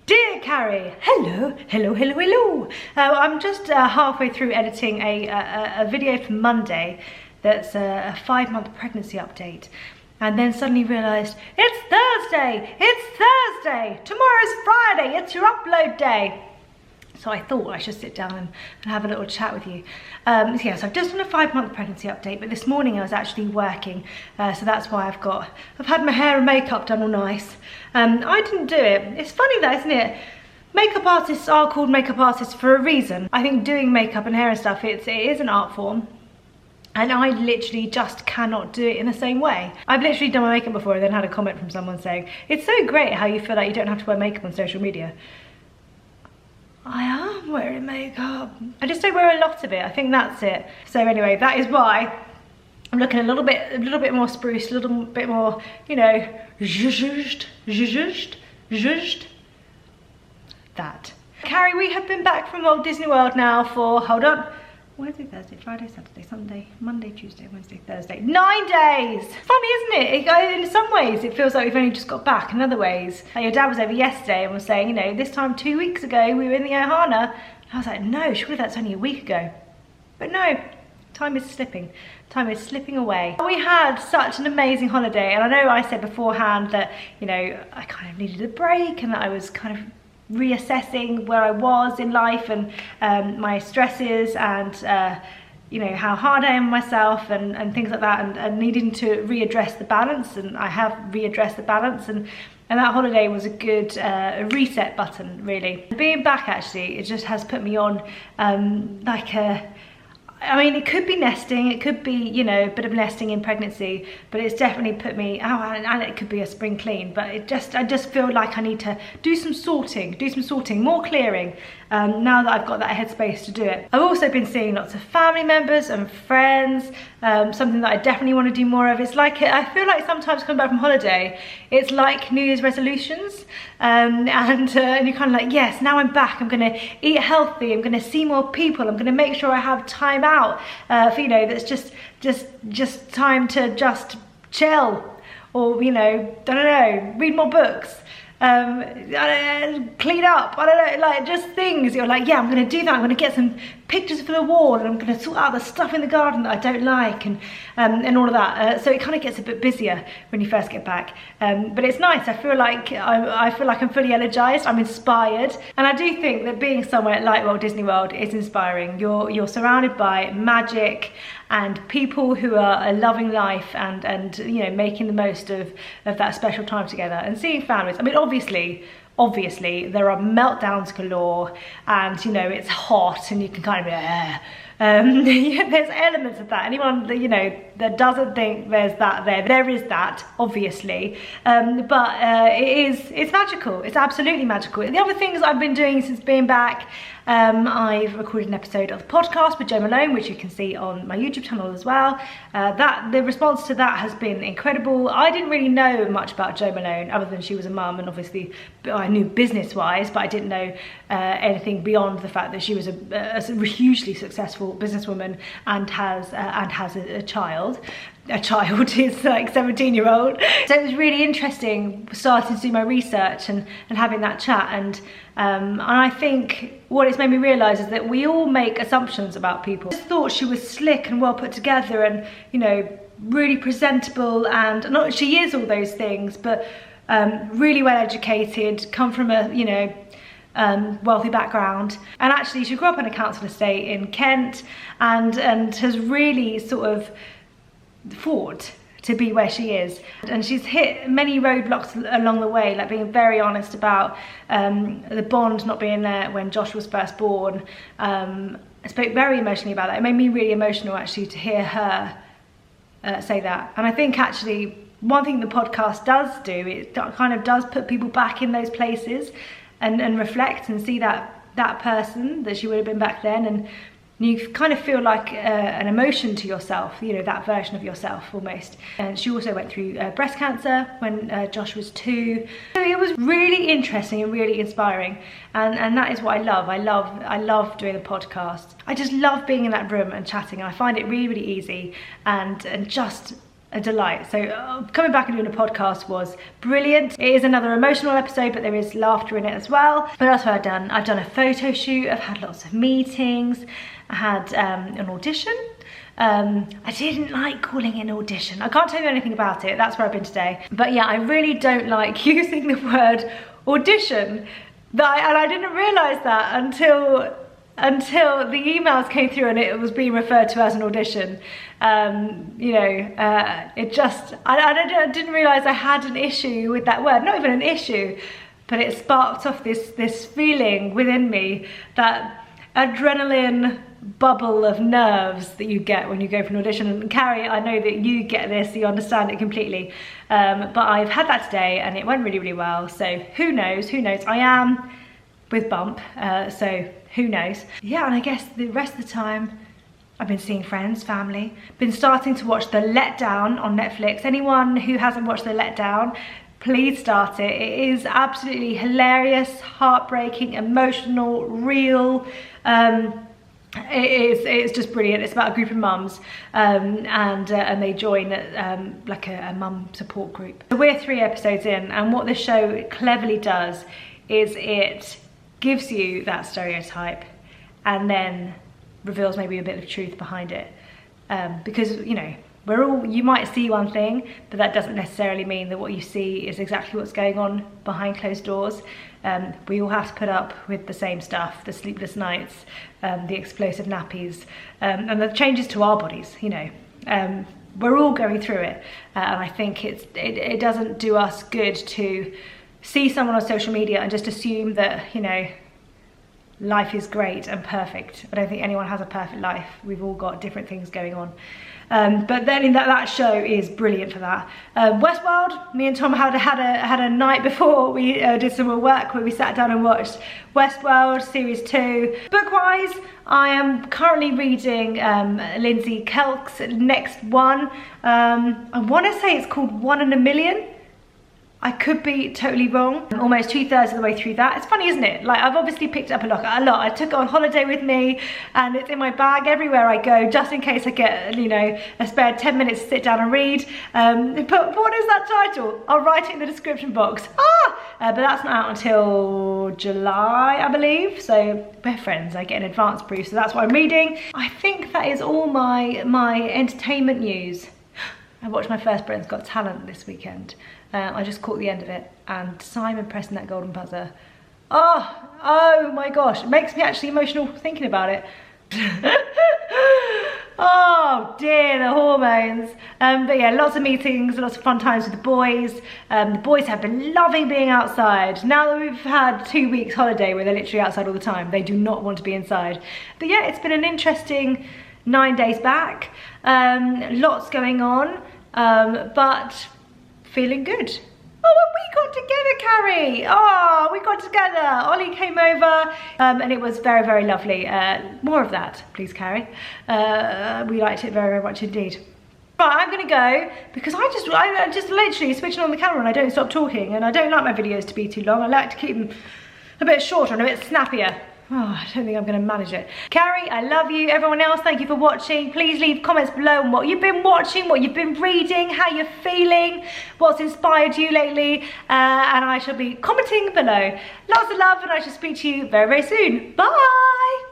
Dear Carrie, hello. I'm just halfway through editing a video for Monday that's a 5-month pregnancy update, and then suddenly realised it's Thursday, tomorrow's Friday, it's your upload day. So I thought I should sit down and have a little chat with you. So I've just done a 5-month pregnancy update, but this morning I was actually working, so that's why I've had my hair and makeup done all nice. I didn't do it. It's funny that, isn't it? Makeup artists are called makeup artists for a reason. I think doing makeup and hair and stuff, it is an art form. And I literally just cannot do it in the same way. I've literally done my makeup before and then had a comment from someone saying, it's so great how you feel like you don't have to wear makeup on social media. I am wearing makeup. I just don't wear a lot of it. I think that's it. So anyway, that is why I'm looking a little bit more spruce, a little bit more, you know, zhuzhed. That. Carrie, we have been back from Walt Disney World now for, hold on, Wednesday, Thursday, Friday, Saturday, Sunday, Monday, Tuesday, Wednesday, Thursday, 9 days. Funny, isn't it? In some ways it feels like we've only just got back. In other ways, like your dad was over yesterday and was saying, you know, this time 2 weeks ago we were in the Ohana. I was like, no, surely that's only a week ago. But no, time is slipping. Time is slipping away. We had such an amazing holiday, and I know I said beforehand that, you know, I kind of needed a break and that I was kind of reassessing where I was in life and my stresses and you know, how hard I am on myself and things like that, and needing to readdress the balance, and I have readdressed the balance, and that holiday was a good reset button, really. Being back, actually, it just has put me on like a, I mean, it could be nesting, it could be, you know, a bit of nesting in pregnancy, but it's definitely put me, and it could be a spring clean, but I just feel like I need to do some sorting, more clearing, now that I've got that headspace to do it. I've also been seeing lots of family members and friends, something that I definitely want to do more of. It's like, I feel like sometimes coming back from holiday, it's like New Year's resolutions, and you're kind of like, yes, now I'm back, I'm going to eat healthy, I'm going to see more people, I'm going to make sure I have time out for, you know, that's just time to just chill, or, you know, I don't know, read more books, clean up, I don't know, like just things you're like, yeah, I'm gonna do that, I'm gonna get some pictures for the wall, and I'm gonna sort out the stuff in the garden that I don't like, and all of that. So it kind of gets a bit busier when you first get back, but it's nice. I feel like I'm fully energized, I'm inspired, and I do think that being somewhere like Walt Disney World is inspiring. You're surrounded by magic and people who are loving life and you know, making the most of that special time together and seeing families. I mean, obviously there are meltdowns galore, and you know, it's hot and you can kind of yeah, there's elements of that. Anyone that, you know, that doesn't think there's that there is that, obviously, but it's magical. It's absolutely magical. The other things I've been doing since being back, I've recorded an episode of the podcast with Jo Malone, which you can see on my YouTube channel as well. The response to that has been incredible. I didn't really know much about Jo Malone other than she was a mum, and obviously I knew business-wise, but I didn't know anything beyond the fact that she was a hugely successful businesswoman and has a child. A child is like 17-year-old. So it was really interesting starting to do my research and having that chat, and I think what it's made me realise is that we all make assumptions about people. I just thought she was slick and well put together and, you know, really presentable, and not she is all those things, but really well educated, come from a, you know, wealthy background, and actually she grew up in a council estate in Kent and has really sort of fought to be where she is, and she's hit many roadblocks along the way, like being very honest about the bond not being there when Josh was first born. I spoke very emotionally about that. It made me really emotional, actually, to hear her say that. And I think actually one thing the podcast does do, it kind of does put people back in those places and reflect and see that person that she would have been back then, and you kind of feel like an emotion to yourself, you know, that version of yourself almost. And she also went through breast cancer when Josh was 2. So it was really interesting and really inspiring, and that is what I love. I love doing the podcast. I just love being in that room and chatting. I find it really, really easy and just a delight. So coming back and doing a podcast was brilliant. It is another emotional episode, but there is laughter in it as well. What else have I done? I've done a photo shoot, I've had lots of meetings, I had an audition. I didn't like calling it an audition. I can't tell you anything about it, that's where I've been today. But yeah, I really don't like using the word audition. And I didn't realise that until the emails came through and it was being referred to as an audition. You know, it just, I didn't realise I had an issue with that word. Not even an issue, but it sparked off this feeling within me, that adrenaline bubble of nerves that you get when you go for an audition. And Carrie, I know that you get this, you understand it completely, but I've had that today and it went really, really well. So who knows, I am with bump, so who knows. Yeah, and I guess the rest of the time I've been seeing friends, family, been starting to watch The Letdown on Netflix. Anyone who hasn't watched The Letdown, please start it. It is absolutely hilarious, heartbreaking, emotional, real. It's just brilliant. It's about a group of mums and they join like a mum support group. So we're 3 episodes in, and what this show cleverly does is it gives you that stereotype and then reveals maybe a bit of truth behind it, because you know, you might see one thing, but that doesn't necessarily mean that what you see is exactly what's going on behind closed doors. We all have to put up with the same stuff, the sleepless nights, the explosive nappies, and the changes to our bodies, you know. We're all going through it, and I think it doesn't do us good to see someone on social media and just assume that, you know, life is great and perfect. I don't think anyone has a perfect life. We've all got different things going on. But then that show is brilliant for that. Westworld, me and Tom had a night before we did some more work where we sat down and watched Westworld series 2. Book-wise, I am currently reading Lindsey Kelk's next one. I want to say it's called 1 in a Million. I could be totally wrong. I'm almost 2/3 of the way through that. It's funny, isn't it? Like, I've obviously picked up a lot. I took it on holiday with me and it's in my bag everywhere I go, just in case I get, you know, a spare 10 minutes to sit down and read. But what is that title? I'll write it in the description box. But that's not out until July, I believe. So we're friends, I get an advance brief, so that's what I'm reading. I think that is all my entertainment news. I watched my first Britain's Got Talent this weekend. I just caught the end of it, and Simon pressing that golden buzzer. Oh my gosh, it makes me actually emotional thinking about it. Oh dear, the hormones. But yeah, lots of meetings, lots of fun times with the boys. The boys have been loving being outside. Now that we've had 2 weeks holiday where they're literally outside all the time, they do not want to be inside. But yeah, it's been an interesting 9 days back. Lots going on, but feeling good. Oh, and we got together, Carrie. Oh, we got together. Ollie came over, and it was very, very lovely. More of that, please, Carrie. We liked it very, very much indeed. Right, I'm gonna go because I just literally switching on the camera and I don't stop talking, and I don't like my videos to be too long. I like to keep them a bit shorter and a bit snappier. Oh, I don't think I'm going to manage it. Carrie, I love you. Everyone else, thank you for watching. Please leave comments below on what you've been watching, what you've been reading, how you're feeling, what's inspired you lately, and I shall be commenting below. Lots of love, and I shall speak to you very, very soon. Bye!